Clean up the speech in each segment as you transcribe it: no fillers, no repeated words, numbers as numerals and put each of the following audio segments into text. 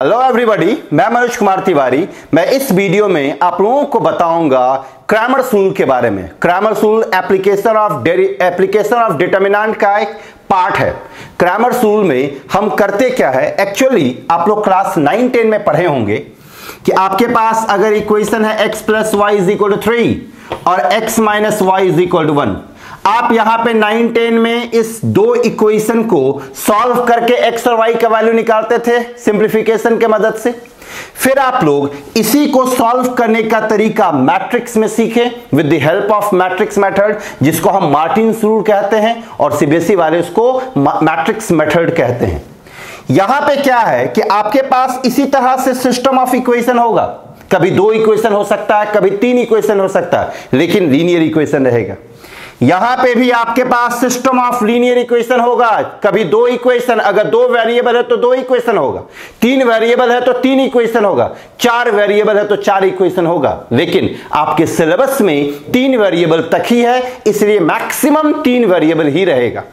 Hello everybody, मैं मनोज कुमार तिवारी। मैं इस वीडियो में आप लोगों को बताऊंगा क्रैमर्स रूल के बारे में। Cramer's rule application of determinant का एक पार्ट है। क्रैमर्स रूल में हम करते क्या है, एक्चुअली आप लोग क्लास 9-10 में पढ़े होंगे कि आपके पास अगर इक्वेशन है x plus y is equal to 3 और x minus y is equal to 1, आप यहां पे 9-10 में इस दो इक्वेशन को सॉल्व करके x और y का वैल्यू निकालते थे सिंप्लीफिकेशन के मदद से। फिर आप लोग इसी को सॉल्व करने का तरीका मैट्रिक्स में सीखे with the help of matrix method, जिसको हम मार्टिन्स रूल कहते हैं और सीबीएसई वाले उसको मैट्रिक्स मेथड कहते हैं। यहां पे क्या है कि आपके पास इसी तरह से सिस्टम ऑफ इक्वेशन होगा। कभी दो इक्वेशन हो सकता है, कभी तीन इक्वेशन हो सकता है, लेकिन लीनियर इक्वेशन रहेगा। यहां पे भी आपके पास सिस्टम ऑफ लीनियर इक्वेशन होगा। कभी दो इक्वेशन, अगर दो वेरिएबल है तो दो इक्वेशन होगा, तीन वेरिएबल है तो तीन इक्वेशन होगा, चार वेरिएबल है तो चार इक्वेशन होगा। लेकिन आपके सिलेबस में तीन वेरिएबल तक ही है, इसलिए मैक्सिमम तीन वेरिएबल ही रहेगा।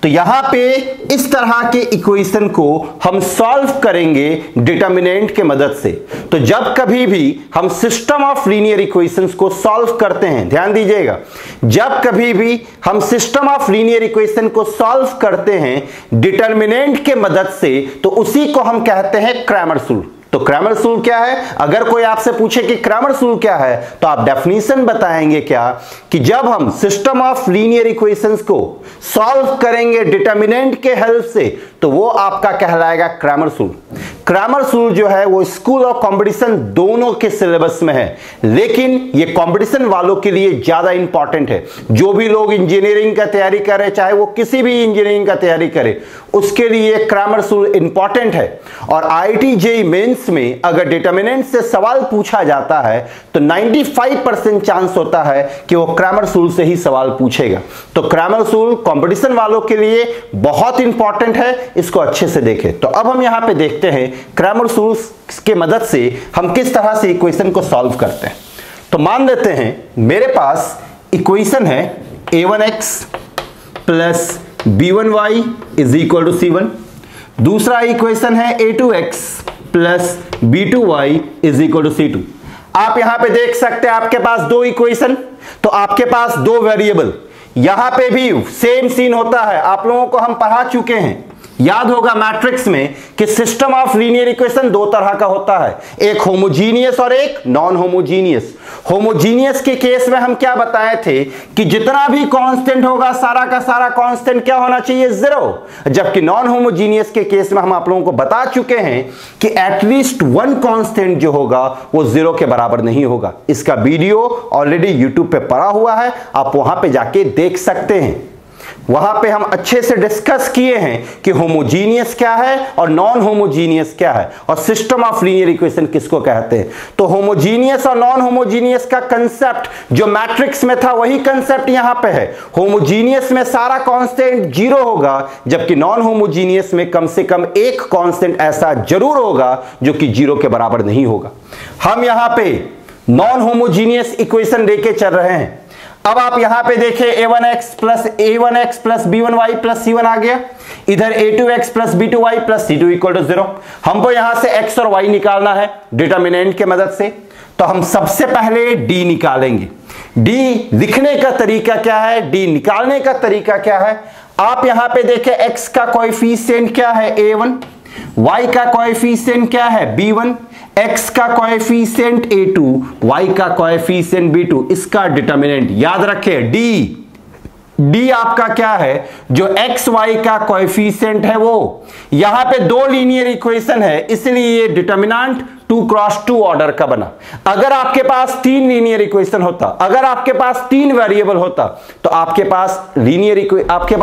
तो यहां पे इस तरह के इक्वेशन को हम सॉल्व करेंगे डिटरमिनेंट के मदद से। तो जब कभी भी हम सिस्टम ऑफ लीनियर इक्वेशंस को सॉल्व करते हैं, ध्यान दीजिएगा, जब कभी भी हम सिस्टम ऑफ लीनियर इक्वेशन को सॉल्व करते हैं डिटरमिनेंट के मदद से, तो उसी को हम कहते हैं क्रैमर्स रूल। तो क्रैमर्स रूल क्या है? अगर कोई आपसे पूछे कि क्रैमर्स रूल क्या है, तो आप डेफिनेशन बताएंगे क्या कि जब हम सिस्टम ऑफ लीनियर इक्वेशंस को सॉल्व करेंगे डिटरमिनेंट के हेल्प से, तो वो आपका कहलाएगा क्रैमर्स रूल। क्रैमर्स रूल जो है वो स्कूल और कंपटीशन दोनों के सिलेबस में है, लेकिन ये कंपटीशन वालों के लिए ज्यादा इंपॉर्टेंट है। जो भी लोग इंजीनियरिंग का तैयारी करें, चाहे वो किसी भी इंजीनियरिंग का तैयारी करे, उसके लिए क्रैमर्स रूल इंपॉर्टेंट है। और आईआईटी जेईई मेंस में अगर डिटरमिनेंट से सवाल पूछा जाता है तो 95% चांस होता है कि वो क्रैमर्स रूल से ही सवाल पूछेगा। तो क्रैमर्स रूल कंपटीशन वालों के लिए बहुत इंपॉर्टेंट है, इसको अच्छे से देखें। तो अब हम यहां पे देखते हैं क्रैमर्स रूल के मदद से हम किस तरह से इक्वेशन को सॉल्व करते हैं। तो मान लेते हैं मेरे पास इक्वेशन है a1x plus b1y is equal to c1। दूसरा इक्वेशन है a2x plus b2y is equal to c2। आप यहां पे देख सकते हैं आपके पास दो इक्वेशन, तो आपके पास दो वेरिएबल। यहां पे भी सेम सीन होता है, आप लोगों को हम पढ़ा चुके हैं, याद होगा मैट्रिक्स में कि सिस्टम ऑफ लीनियर इक्वेशन दो तरह का होता है, एक होमोजीनियस और एक नॉन होमोजीनियस। होमोजीनियस के केस में हम क्या बताए थे कि जितना भी कांस्टेंट होगा सारा का सारा कांस्टेंट क्या होना चाहिए, जीरो। जबकि नॉन होमोजीनियस के केस में हम आप लोगों को बता चुके हैं कि एटलीस्ट वन कांस्टेंट जो होगा वो जीरो के बराबर नहीं होगा। इसका वीडियो ऑलरेडी यूट्यूब पे पड़ा हुआ है, आप वहां पे जाके देख सकते हैं। वहां पे हम अच्छे से डिस्कस किए हैं कि होमोजीनियस क्या है और नॉन होमोजीनियस क्या है और सिस्टम ऑफ लीनियर इक्वेशन किसको कहते हैं। तो होमोजीनियस और नॉन होमोजीनियस का कंसेप्ट जो मैट्रिक्स में था वही कंसेप्ट यहां पे है। होमोजीनियस में सारा कांस्टेंट जीरो होगा, जबकि नॉन होमोजीनियस में कम से कम एक कांस्टेंट ऐसा जरूर होगा जो कि जीरो के बराबर नहीं होगा। हम यहां पे नॉन होमोजीनियस इक्वेशन लेके चल रहे हैं। अब आप यहां पे देखें a1x plus b1y plus c1 आ गया, इधर a2x plus b2y plus c2 equal to 0। हमको यहां से x और y निकालना है डिटरमिनेंट के मदद से, तो हम सबसे पहले d निकालेंगे। d लिखने का तरीका क्या है, d निकालने का तरीका क्या है? आप यहां पे देखें x का कोएफिशिएंट क्या है a1, y का कोएफिशिएंट क्या है b1, x का कोएफिशिएंट a2, y का कोएफिशिएंट b2। इसका डिटरमिनेंट याद रखें d आपका क्या है, जो x y का कोएफिशिएंट है वो। यहां पे दो लीनियर इक्वेशन है, इसलिए ये डिटरमिनेंट 2x2 ऑर्डर का बना। अगर आपके पास तीन लीनियर इक्वेशन होता, अगर आपके पास तीन वेरिएबल होता, तो आपके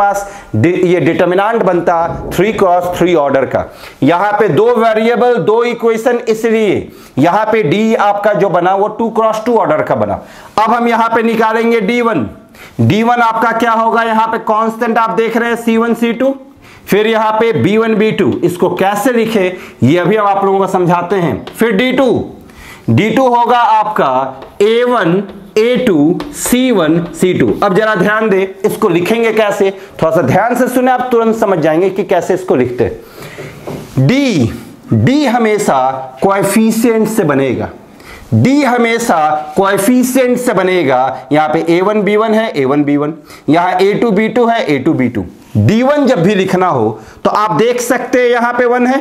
पास ये डिटरमिनेंट बनता 3x3 ऑर्डर का। यहां पे दो वेरिएबल दो इक्वेशन, इसलिए यहां पे d आपका जो बना वो 2x2 ऑर्डर का बना। अब हम यहां पे निकालेंगे d1 आपका क्या होगा, यहां पे कांस्टेंट आप देख रहे हैं c1 c2, फिर यहां पे b1 b2, इसको कैसे लिखे ये अभी हम आप लोगों को समझाते हैं। फिर d2 होगा आपका a1 a2 c1 c2। अब जरा ध्यान दे, इसको लिखेंगे कैसे, थोड़ा सा ध्यान से सुने, आप तुरंत समझ जाएंगे कि कैसे इसको लिखते हैं। d डी हमेशा कोएफिशिएंट से बनेगा, डी हमेशा कोएफिशिएंट से बनेगा। यहां पे a1 b1 है, a1 b1, यहां a2 b2 है, a2 b2। d1 जब भी लिखना हो तो आप देख सकते हैं यहां पे 1 है,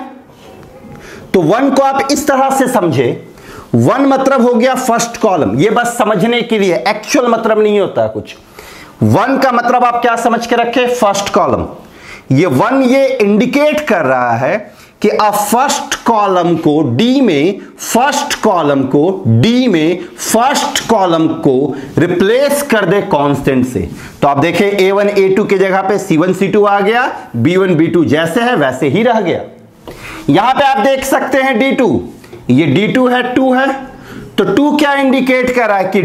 तो 1 को आप इस तरह से समझे, 1 मतलब हो गया फर्स्ट कॉलम। ये बस समझने के लिए, एक्चुअल मतलब नहीं होता कुछ। 1 का मतलब आप क्या समझ के रखे, फर्स्ट कॉलम। ये 1 ये इंडिकेट कर रहा है कि आप फर्स्ट कॉलम को डी में, फर्स्ट कॉलम को डी में, फर्स्ट कॉलम को रिप्लेस कर दे कांस्टेंट से। तो आप देखें a1 a2 की जगह पे c1 c2 आ गया, b1 b2 जैसे है वैसे ही रह गया। यहां पे आप देख सकते हैं d2, ये d2 है, 2 है, तो 2 क्या इंडिकेट कर रहा है कि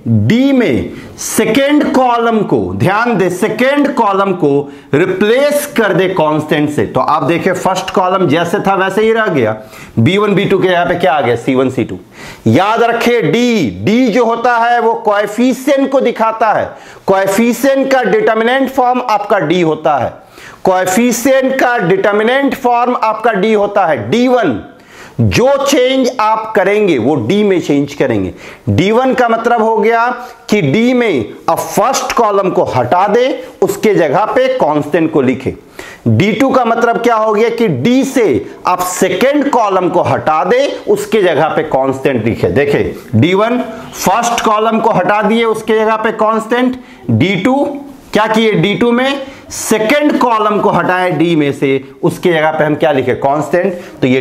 डी में सेकेंड कॉलम को, ध्यान दे, सेकेंड कॉलम को रिप्लेस कर दे कांस्टेंट से। तो आप देखें फर्स्ट कॉलम जैसे था वैसे ही रह गया, b1 b2 के यहां पे क्या आ गया, c1 c2। याद रखें डी जो होता है वो कोएफिशिएंट को दिखाता है, कोएफिशिएंट का डिटरमिनेंट फॉर्म आपका डी होता है, कोएफिशिएंट का डिटरमिनेंट फॉर्म आपका डी होता है। d1 जो चेंज आप करेंगे वो डी में चेंज करेंगे। d1 का मतलब हो गया कि डी में अब फर्स्ट कॉलम को हटा दे, उसके जगह पे कांस्टेंट को लिखे। d2 का मतलब क्या हो गया कि डी से आप सेकेंड कॉलम को हटा दे, उसके जगह पे कांस्टेंट लिखे। देखे d1 फर्स्ट कॉलम को हटा दिए, उसके जगह पे कांस्टेंट। d2 क्या किए, d2 में सेकेंड कॉलम को हटाए डी में से, उसके जगह पे हम क्या लिखे, कांस्टेंट। तो ये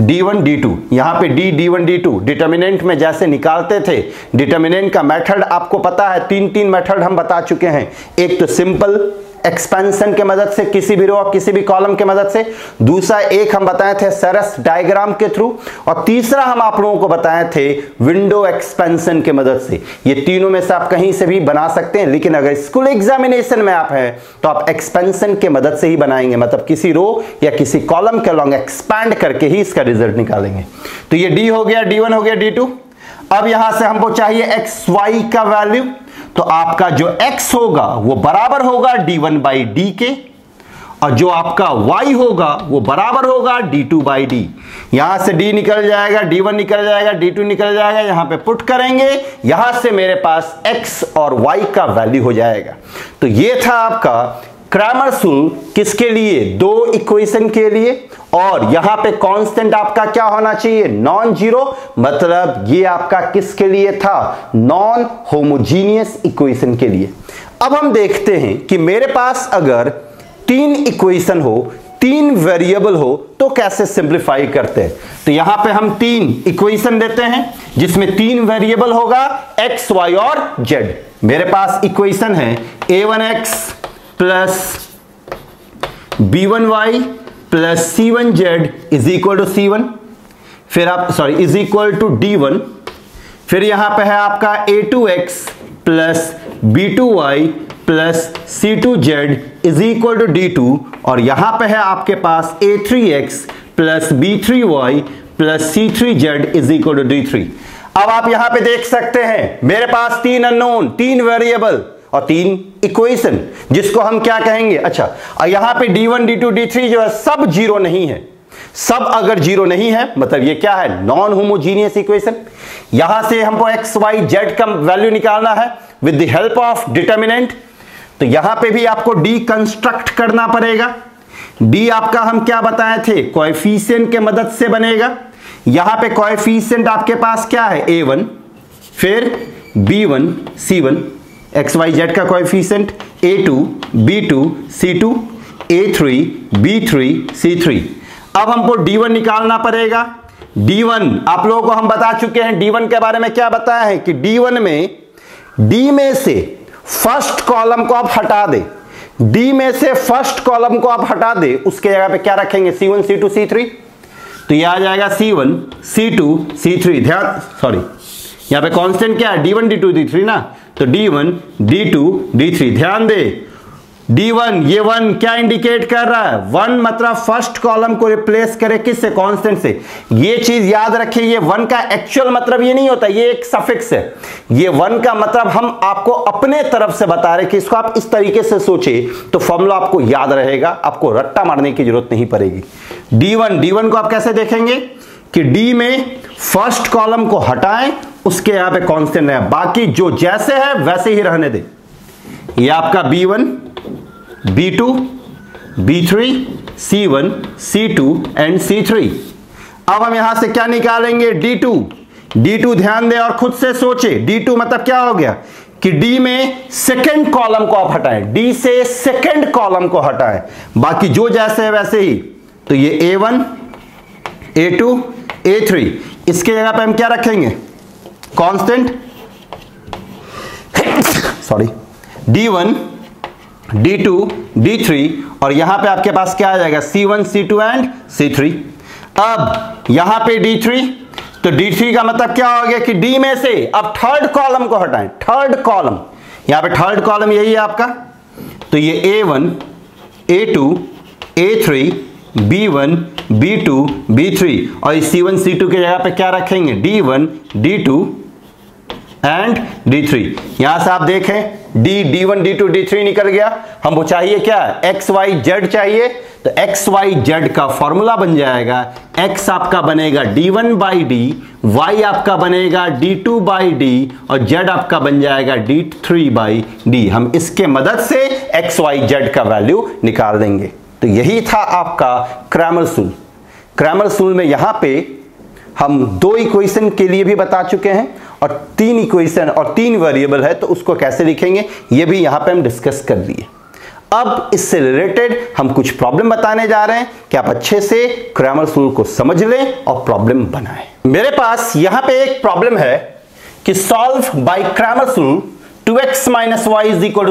d1 d2, यहां पे d1 d2 डिटरमिनेंट में जैसे निकालते थे, डिटरमिनेंट का मेथड आपको पता है, तीन मेथड हम बता चुके हैं। एक तो सिंपल एक्सपेंशन के मदद से, किसी भी रो किसी भी कॉलम के मदद से, दूसरा एक हम बताए थे सरस डायग्राम के थ्रू, और तीसरा हम आप लोगों को बताए थे विंडो एक्सपेंशन के मदद से। ये तीनों में से आप कहीं से भी बना सकते हैं, लेकिन अगर स्कूल एग्जामिनेशन में आप हैं तो आप एक्सपेंशन के मदद से ही बनाएंगे, मतलब किसी रो या किसी कॉलम के लॉन्ग एक्सपैंड करके ही इसका रिजल्ट निकालेंगे। तो ये डी हो गया, d1 हो गया, d2। अब यहां से हमको चाहिए एक्स वाई का वैल्यू, तो आपका जो x होगा वो बराबर होगा d1 बाई डी के, और जो आपका y होगा वो बराबर होगा d2 बाई डी। यहां से d निकल जाएगा, d1 निकल जाएगा, d2 निकल जाएगा, यहां पे पुट करेंगे, यहां से मेरे पास x और y का वैल्यू हो जाएगा। तो ये था आपका क्रैमर्स रूल, किसके लिए, दो इक्वेशन के लिए, और यहां पे कांस्टेंट आपका क्या होना चाहिए, नॉन जीरो, मतलब ये आपका किसके लिए था, नॉन होमोजीनियस इक्वेशन के लिए। अब हम देखते हैं कि मेरे पास अगर 3 इक्वेशन हो, 3 वेरिएबल हो, तो कैसे सिंप्लीफाई करते हैं। तो यहां पे हम 3 इक्वेशन देते हैं जिसमें 3 वेरिएबल होगा, x, y और z। मेरे पास इक्वेशन है a1x plus b1y plus c1z is equal to c1, फिर आप इज इक्वल टू d1, फिर यहां पे है आपका a2x plus b2y plus c2z is equal to d2, और यहां पे है आपके पास a3x plus b3y plus c3z is equal to d3। अब आप यहां पे देख सकते हैं मेरे पास 3 अननोन, 3 वेरिएबल और 3 इक्वेशन, जिसको हम क्या कहेंगे, अच्छा यहां पे d1 d2 d3 जो है सब जीरो नहीं है। सब अगर जीरो नहीं है मतलब ये क्या है, नॉन होमोजीनियस इक्वेशन। यहां से हमको x y z का वैल्यू निकालना है with the help of determinant. तो यहां पे भी आपको d कंस्ट्रक्ट करना पड़ेगा। d आपका हम क्या बताए थे, कोएफिशिएंट के मदद से बनेगा। यहां पे कोएफिशिएंट आपके पास क्या है, a1, फिर b1 c1, x y z का coefficient a2 b2 c2 a3 b3 c3। अब हमको d1 निकालना पड़ेगा। d1 आप लोगों को हम बता चुके हैं, d1 के बारे में क्या बताया है कि d1 में d में से फर्स्ट कॉलम को आप हटा दे, d में से फर्स्ट कॉलम को आप हटा दे, उसके जगह पे क्या रखेंगे, c1 c2 c3। तो यह आ जाएगा c1 c2 c3। ध्यान, यहां पे कांस्टेंट क्या है, d1 d2 d3 ना, तो d1 d2 d3। ध्यान दे, D1, ये 1 क्या इंडिकेट कर रहा है? 1 मतलब फर्स्ट कॉलम को रिप्लेस करे किससे? कांस्टेंट से। ये चीज याद रखिए, ये 1 का एक्चुअल मतलब ये नहीं होता, ये एक सफिक्स है। ये 1 का मतलब हम आपको अपने तरफ से बता रहे कि इसको आप इस तरीके से सोचे तो फॉर्मूला आपको याद रहेगा, आपको रट्टा मारने की जरूरत नहीं पड़ेगी। D1 को आप कैसे देखेंगे कि D में फर्स्ट कॉलम को हटाएं, उसके यहां पे कांस्टेंट है, बाकी जो जैसे है वैसे ही रहने दें। ये आपका B1, B2, B3, C1, C2 and C3। अब हम यहां से क्या निकालेंगे? D2 ध्यान दें और खुद से सोचे। D2 मतलब क्या हो गया कि D में सेकंड कॉलम को आप हटाएं, D से सेकंड कॉलम को हटाएं, बाकी जो जैसे है वैसे ही। तो ये A1, A2, A3, इसके जगह पे हम क्या रखेंगे? Constant. Sorry, D1, D2, D3 और यहां पे आपके पास क्या आ जाएगा? C1, C2 and C3। अब यहां पे D3, तो D3 का मतलब क्या हो गया कि D में से अब थर्ड कॉलम को हटाएं। थर्ड कॉलम, यहां पे थर्ड कॉलम यही है आपका, तो ये A1, A2, A3, B1, B2, B3 और इस C1, C2 की जगह पे क्या रखेंगे? D1, D2 and D3। यहां से आप देखें D1, D2, D3 निकल गया। हमको चाहिए क्या? X, Y, Z चाहिए, तो X, Y, Z का फॉर्मूला बन जाएगा, X आपका बनेगा D1/D, Y आपका बनेगा D2/D और Z आपका बन जाएगा D3/D। हम इसके मदद से X, Y, Z का वैल्यू निकाल देंगे। तो यही था आपका क्रैमर्स रूल। क्रैमर्स रूल में यहां पे हम 2 इक्वेशन के लिए भी बता चुके हैं और 3 इक्वेशन और 3 वेरिएबल है, तो उसको कैसे लिखेंगे ये भी यहां पे हम डिस्कस कर दिए। अब इससे रिलेटेड हम कुछ प्रॉब्लम बताने जा रहे हैं कि आप अच्छे से क्रैमर्स रूल को समझ लें और प्रॉब्लम बनाएं। मेरे पास यहां पे एक प्रॉब्लम है कि solve by Cramer's rule 2x - y =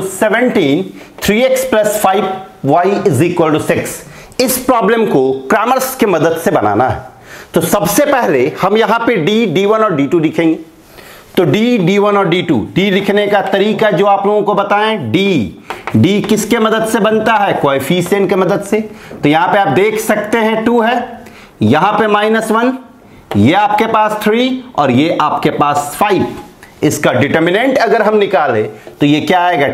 17, 3x + 5y = 6। इस प्रॉब्लम को क्रैमर्स की मदद से बनाना है। तो सबसे पहले हम यहां पे D1 और D2 लिखेंगे। तो D1 और D लिखने का तरीका जो आप लोगों को बताएं, D किसके मदद से बनता है? कोएफिशिएंट के मदद से। तो यहां पे आप देख सकते हैं 2 है, यहां पे -1, ये आपके पास 3 और ये आपके पास 5। इसका डिटर्मिनेंट अगर हम निकालें तो ये क्या आएगा?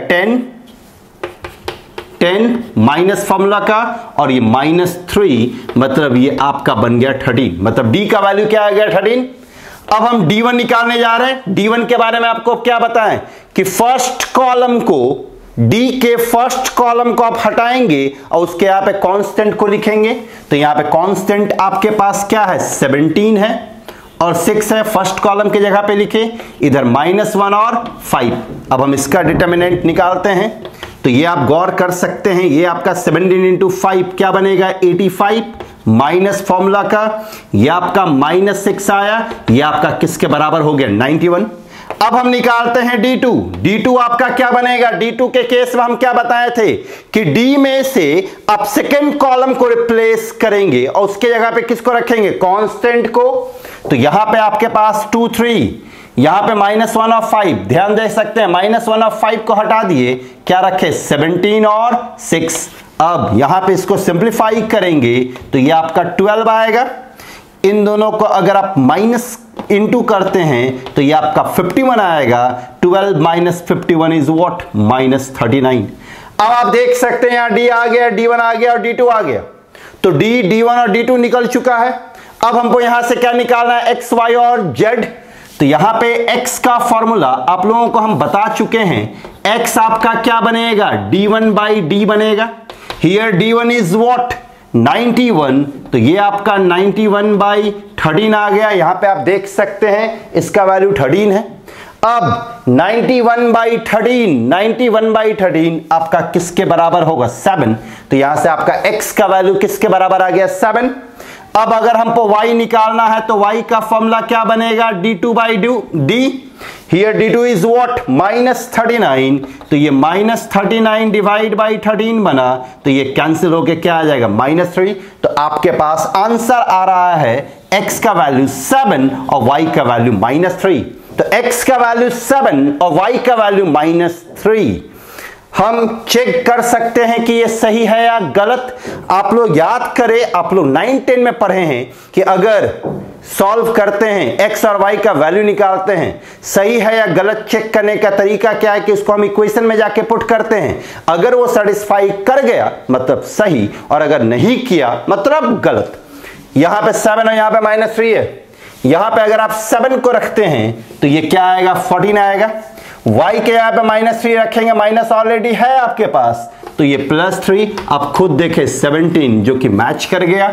10 माइनस फॉर्मूला का और ये -3, मतलब ये आपका बन गया 13। मतलब D का वैल्यू क्या आ गया? 13। अब हम D1 निकालने जा रहे हैं। D1 के बारे में आपको क्या बताएं कि फर्स्ट कॉलम को, D के फर्स्ट कॉलम को आप हटाएंगे और उसके यहां पे कांस्टेंट को लिखेंगे। तो यहां पे कांस्टेंट आपके पास क्या है? 17 है और 6 है, फर्स्ट कॉलम की जगह पे लिखे, इधर -1 और 5। अब हम इसका डिटर्मिनेंट निकालते हैं। तो ये आप गौर कर सकते हैं, ये आपका 17 × 5 क्या बनेगा? 85 माइनस फॉर्मूला का, ये आपका -6 आया, ये आपका किसके बराबर हो गया? 91। अब हम निकालते हैं D2 आपका क्या बनेगा? D2 के केस में हम क्या बताए थे कि D में से आप सेकेंड कॉलम को रिप्लेस करेंगे और उसके जगह पे किसको रखेंगे? कांस्टेंट को। तो यहां पे आपके पास 2, 3, यहां पे -1 और 5, ध्यान दे सकते हैं, -1 और 5 को हटा दिए, क्या रखे? 17 और 6। अब यहां पे इसको सिंप्लीफाई करेंगे तो ये आपका 12 आएगा। इन दोनों को अगर आप माइनस इंटू करते हैं तो ये आपका 51 आएगा। 12 - 51 इज व्हाट? -39। अब आप देख सकते हैं यहां D आ गया, D1 आ गया और D2 आ गया। तो D1 और D2 निकल चुका है। अब हमको यहां से क्या निकालना है? X, Y और Z। तो यहां पे X का फॉर्मूला आप लोगों को हम बता चुके हैं। X आपका क्या बनेगा? D1/D बनेगा। Here D1 is what? 91। तो ये आपका 91/13 आ गया। यहां पे आप देख सकते हैं इसका वैल्यू 13 है। अब 91/13 आपका किसके बराबर होगा? 7। तो यहां से आपका X का वैल्यू किसके बराबर आ गया? 7। अब अगर हमको Y निकालना है तो Y का फॉर्मूला क्या बनेगा? D2/D। Here D2 is what? -39। तो ये -39 डिवाइड बाई 13 बना, तो ये कैंसिल होके क्या आ जाएगा? -3। तो आपके पास आंसर आ रहा है X का वैल्यू 7 और Y का वैल्यू -3। तो X का वैल्यू 7 और Y का वैल्यू -3। हम चेक कर सकते हैं कि ये सही है या गलत। आप लोग याद करें, आप लोग 9-10 में पढ़े हैं कि अगर सॉल्व करते हैं, x और y का वैल्यू निकालते हैं, सही है या गलत चेक करने का तरीका क्या है कि उसको हम इक्वेशन में जाके पुट करते हैं। अगर वो सेटिस्फाई कर गया मतलब सही, और अगर नहीं किया मतलब गलत। यहां पे 7 है, यहां पे -3 है। यहां पे अगर आप 7 को रखते हैं तो ये क्या आएगा, 14 आएगा। y के यहां पे -3 रखेंगे, माइनस ऑलरेडी है आपके पास, तो ये +3। आप खुद देखें 17 जो कि मैच कर गया।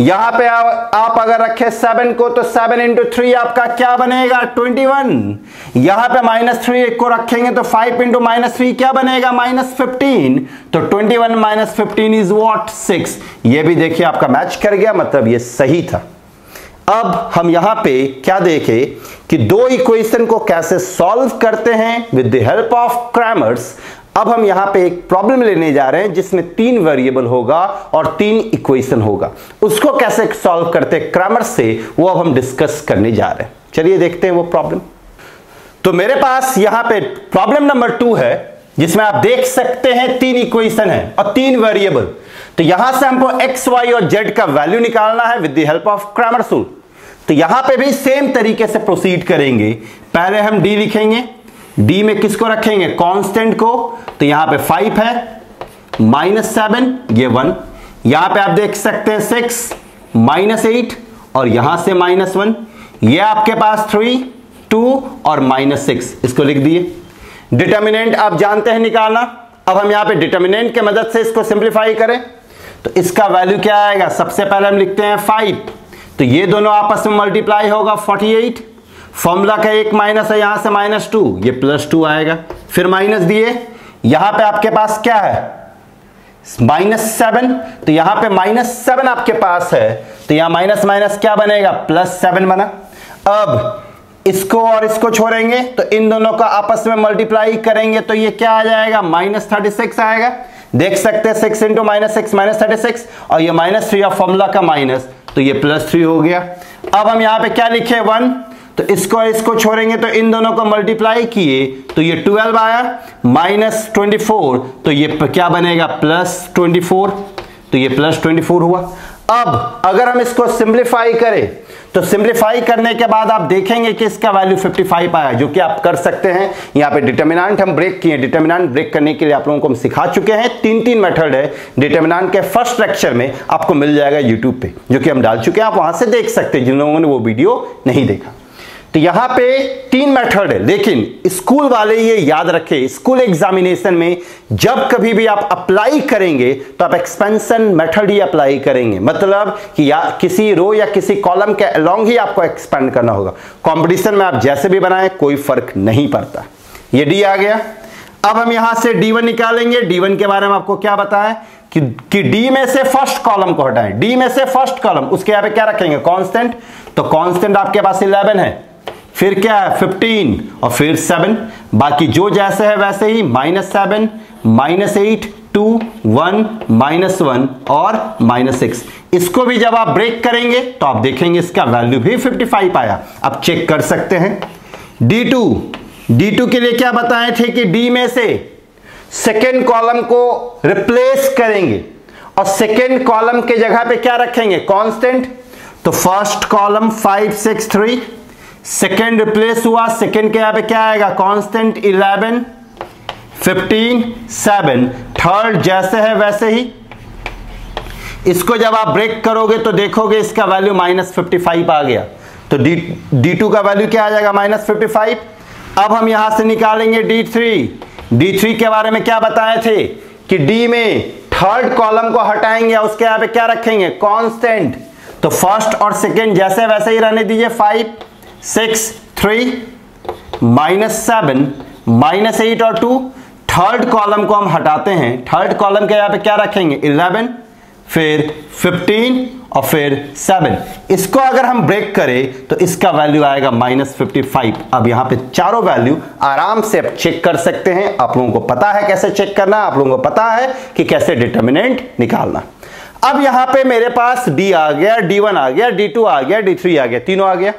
यहां पे आप अगर रखें 7 को तो 7 × 3 आपका क्या बनेगा, 21। यहां पे -3 को रखेंगे तो 5 × -3 क्या बनेगा, -15। तो 21 - 15 इज व्हाट, 6। ये भी देखिए आपका मैच कर गया, मतलब ये सही था। अब हम यहां पे क्या देखें कि दो इक्वेशन को कैसे सॉल्व करते हैं with the help of Cramer's. अब हम यहां पे एक प्रॉब्लम लेने जा रहे हैं जिसमें 3 वेरिएबल होगा और 3 इक्वेशन होगा। उसको कैसे सॉल्व करते हैं क्रैमर्स से, वो अब हम डिस्कस करने जा रहे हैं। चलिए देखते हैं वो प्रॉब्लम। तो मेरे पास यहां पे प्रॉब्लम नंबर 2 है जिसमें आप देख सकते हैं 3 इक्वेशन है और 3 वेरिएबल। तो यहां से हमको x, y और z का वैल्यू निकालना है with the help of Cramer's rule. तो यहां पे भी सेम तरीके से प्रोसीड करेंगे। पहले हम d लिखेंगे, d में किसको रखेंगे, कांस्टेंट को। तो यहां पे 5 है, -7 ये 1। यहां पे आप देख सकते हैं 6 -8 और यहां से -1। ये आपके पास 3 2 और -6, इसको लिख दिए। डिटर्मिनेंट आप जानते हैं निकालना। अब हम यहां पे डिटर्मिनेंट के मदद से इसको सिंप्लीफाई करें तो इसका वैल्यू क्या आएगा, सबसे पहले हम लिखते हैं 5। तो ये दोनों आपस में मल्टीप्लाई होगा 48। फॉर्मूला का एक माइनस है, यहां से -2, ये +2 आएगा। फिर माइनस दिए, यहां पे आपके पास क्या है, -7। तो यहां पे -7 आपके पास है, तो यहां माइनस माइनस क्या बनेगा, +7 बना। अब इसको और इसको छोड़ेंगे तो इन दोनों का आपस में मल्टीप्लाई करेंगे तो ये क्या आ जाएगा, -36 आएगा। देख सकते हैं 6 × -6 -36 और ये -3 और फॉर्मूला का माइनस, तो ये +3 हो गया। अब हम यहां पे क्या लिखे, 1। तो इसको छोड़ेंगे तो इन दोनों को मल्टीप्लाई किए तो ये 12 आया, -24 तो ये क्या बनेगा, +24। तो ये +24 हुआ। अब अगर हम इसको सिंप्लीफाई करें तो सिंप्लीफाई करने के बाद आप देखेंगे कि इसका वैल्यू 55 आया, जो कि आप कर सकते हैं। यहां पे डिटर्मिनेंट हम ब्रेक किए, डिटर्मिनेंट ब्रेक करने के लिए आप लोगों को हम सिखा चुके हैं। 3 मेथड है डिटर्मिनेंट के, फर्स्ट लेक्चर में आपको मिल जाएगा यूट्यूब पे, जो कि हम डाल चुके हैं। आप वहां से देख सकते हैं जिन लोगों ने वो वीडियो नहीं देखा। तो यहां पे 3 मेथड है, लेकिन स्कूल वाले ये याद रखें, स्कूल एग्जामिनेशन में जब कभी भी आप अप्लाई करेंगे तो आप एक्सपेंशन मेथड ही अप्लाई करेंगे। मतलब कि या किसी रो या किसी कॉलम के अलोंग ही आपको एक्सपेंड करना होगा। कंपटीशन में आप जैसे भी बनाएं कोई फर्क नहीं पड़ता। ये डी आ गया। अब हम यहां से D1 निकालेंगे। D1 के बारे में आपको क्या बताएं कि D में से फर्स्ट कॉलम को हटाएं। D में से फर्स्ट कॉलम, उसके यहां पे क्या रखेंगे, कांस्टेंट। तो कांस्टेंट आपके पास 11 है, फिर क्या है 15 और फिर 7। बाकी जो जैसे है वैसे ही, -7 -8 2 1 -1 और -6। इसको भी जब आप ब्रेक करेंगे तो आप देखेंगे इसका वैल्यू भी 55 आया। आप चेक कर सकते हैं। D2 के लिए क्या बताए थे कि D में से सेकेंड कॉलम को रिप्लेस करेंगे और सेकेंड कॉलम के जगह पे क्या रखेंगे, कांस्टेंट। तो फर्स्ट कॉलम 5 6 3, सेकेंड रिप्लेस हुआ, सेकेंड के यहां पे क्या आएगा, कांस्टेंट 11 15 7। थर्ड जैसे है वैसे ही। इसको जब आप ब्रेक करोगे तो देखोगे इसका वैल्यू -55 आ गया। तो D2 का वैल्यू क्या आ जाएगा, -55। अब हम यहां से निकालेंगे D3 के बारे में क्या बताए थे कि D में थर्ड कॉलम को हटाएंगे, उसके यहां पे क्या रखेंगे, कांस्टेंट। तो फर्स्ट और सेकेंड जैसे वैसे ही रहने दीजिए, 5 6 3 -7 -8 और 2। थर्ड कॉलम को हम हटाते हैं, थर्ड कॉलम के यहां पे क्या रखेंगे, 11 फिर 15 और फिर 7। इसको अगर हम ब्रेक करें तो इसका वैल्यू आएगा -55। अब यहां पे चारों वैल्यू आराम से आप चेक कर सकते हैं। आप लोगों को पता है कैसे चेक करना, आप लोगों को पता है कि कैसे डिटर्मिनेंट निकालना। अब यहां पे मेरे पास D आ गया, D1 आ गया, D2 आ गया, D3 आ गया, तीनों आ गया।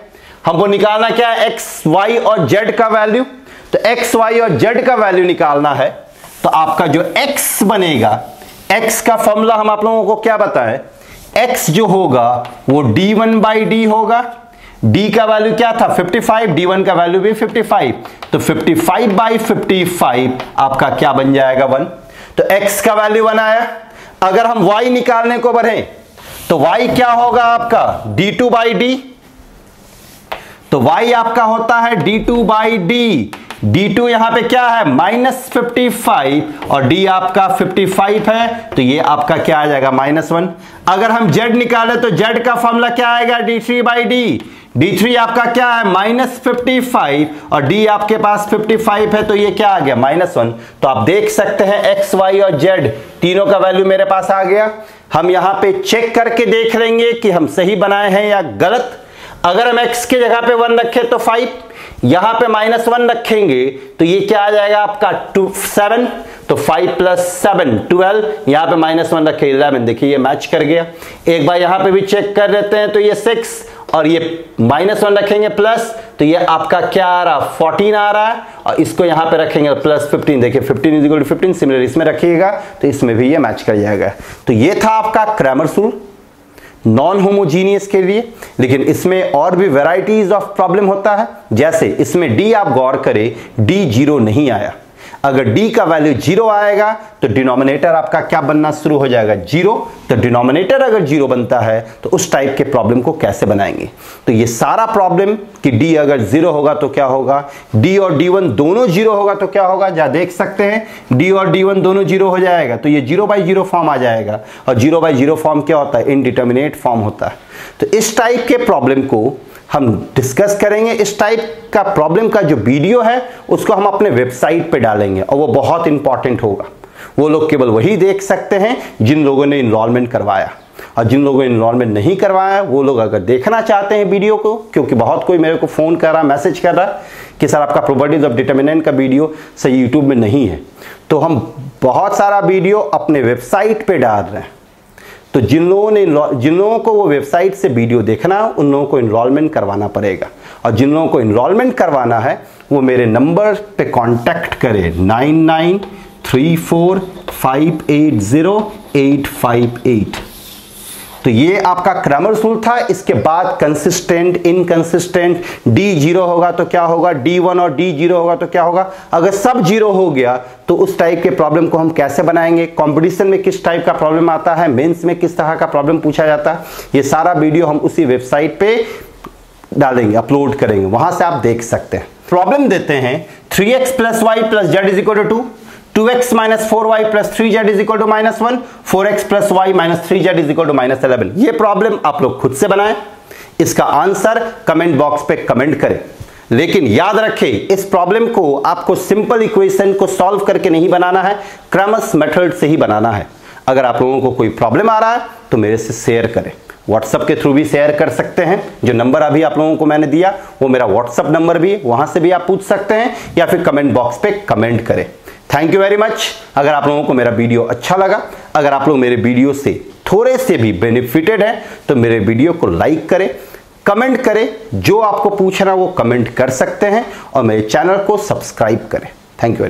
हमको निकालना क्या है, x y और z का वैल्यू। तो x y और z का वैल्यू निकालना है तो आपका जो x बनेगा, x का फॉर्मूला हम आप लोगों को क्या बताएं, x जो होगा वो d1/d होगा। d का वैल्यू क्या था 55, d1 का वैल्यू भी 55, तो 55/55 आपका क्या बन जाएगा 1। तो x का वैल्यू 1 आया। अगर हम y निकालने को बढ़े तो y क्या होगा आपका d2/d, तो y आपका होता है d2/d। d2 यहां पे क्या है -55 और d आपका 55 है, तो ये आपका क्या आ जाएगा -1। अगर हम z निकाले तो z का फॉर्मूला क्या आएगा d3/d। d3 आपका क्या है -55 और d आपके पास 55 है, तो ये क्या आ गया -1। तो आप देख सकते हैं x, y और z तीनों का वैल्यू मेरे पास आ गया। हम यहां पे चेक करके देख लेंगे कि हम सही बनाए हैं या गलत। अगर हम x की जगह पे 1 रखें तो 5, यहां पे -1 रखेंगे तो ये क्या आ जाएगा आपका 7, तो 5 + 7 12, यहां पे -1 रखे 11, देखिए ये मैच कर गया। एक बार यहां पे भी चेक कर लेते हैं, तो ये 6 और ये -1 रखेंगे प्लस, तो ये आपका क्या आ रहा 14 आ रहा है, और इसको यहां पे रखेंगे +15, देखिए 15 = 15, सिमिलर इसमें रखिएगा तो इसमें भी ये मैच कर जाएगा। तो ये था आपका क्रैमर्स रूल नॉन होमोजीनियस के लिए। लेकिन इसमें और भी वैरायटीज ऑफ प्रॉब्लम होता है, जैसे इसमें d आप गौर करें, d 0 नहीं आया। अगर d का वैल्यू 0 आएगा तो डिनोमिनेटर आपका क्या बनना शुरू हो जाएगा 0। तो डिनोमिनेटर अगर 0 बनता है तो उस टाइप के प्रॉब्लम को कैसे बनाएंगे। तो ये सारा प्रॉब्लम कि d अगर 0 होगा तो क्या होगा, d और d1 दोनों 0 होगा तो क्या होगा, जा देख सकते हैं d और d1 दोनों 0 हो जाएगा, तो ये 0/0 फॉर्म आ जाएगा। और 0/0 फॉर्म क्या होता है, इनडिटर्मिनेट फॉर्म होता है। तो इस टाइप के प्रॉब्लम को हम डिस्कस करेंगे। इस टाइप का प्रॉब्लम का जो वीडियो है उसको हम अपने वेबसाइट पे डालेंगे और वो बहुत इंपॉर्टेंट होगा। वो लोग केवल वही देख सकते हैं जिन लोगों ने इनरोलमेंट करवाया, और जिन लोगों ने इनरोलमेंट नहीं करवाया वो लोग अगर देखना चाहते हैं वीडियो को, क्योंकि बहुत कोई मेरे को फोन कर रहा, मैसेज कर रहा कि सर आपका प्रॉपर्टीज ऑफ डिटरमिनेंट का वीडियो सही यूट्यूब में नहीं है, तो हम बहुत सारा वीडियो अपने वेबसाइट पे डाल रहे हैं। तो जिन लोगों को वो वेबसाइट से वीडियो देखना है उन लोगों को इनरोलमेंट करवाना पड़ेगा, और जिन लोगों को इनरोलमेंट करवाना है वो मेरे नंबर पे कांटेक्ट करें 9934580858। तो ये आपका क्रैमर्स रूल था। इसके बाद कंसिस्टेंट, इनकंसिस्टेंट, d 0 होगा तो क्या होगा, d1 और d 0 होगा तो क्या होगा। अगर सब 0 हो गया तो उस टाइप के प्रॉब्लम को हम कैसे बनाएंगे, कंपटीशन में किस टाइप का प्रॉब्लम आता है, मेंस में किस तरह का प्रॉब्लम पूछा जाता है, ये सारा वीडियो हम उसी वेबसाइट पे डालेंगे, अपलोड करेंगे, वहां से आप देख सकते हैं। प्रॉब्लम देते हैं 3x + y + z = 2, 2x - 4y + 3z = -1, 4x + y - 3z = -11। ये प्रॉब्लम आप लोग खुद से बनाएं, इसका आंसर कमेंट बॉक्स पे कमेंट करें। लेकिन याद रखें इस प्रॉब्लम को आपको सिंपल इक्वेशन को सॉल्व करके नहीं बनाना है, क्रैमर्स मेथड से ही बनाना है। अगर आप लोगों को कोई प्रॉब्लम आ रहा है तो मेरे से शेयर करें, व्हाट्सएप के थ्रू भी शेयर कर सकते हैं। जो नंबर अभी आप लोगों को मैंने दिया वो मेरा व्हाट्सएप नंबर भी है, वहां से भी आप पूछ सकते हैं, या फिर कमेंट बॉक्स पे कमेंट करें। Thank you very much. अगर आप लोगों को मेरा वीडियो अच्छा लगा, अगर आप लोग मेरे वीडियो से थोड़े से भी बेनिफिटेड हैं, तो मेरे वीडियो को लाइक करें, कमेंट करें, जो आपको पूछना वो कमेंट कर सकते हैं, और मेरे चैनल को सब्सक्राइब करें। Thank you.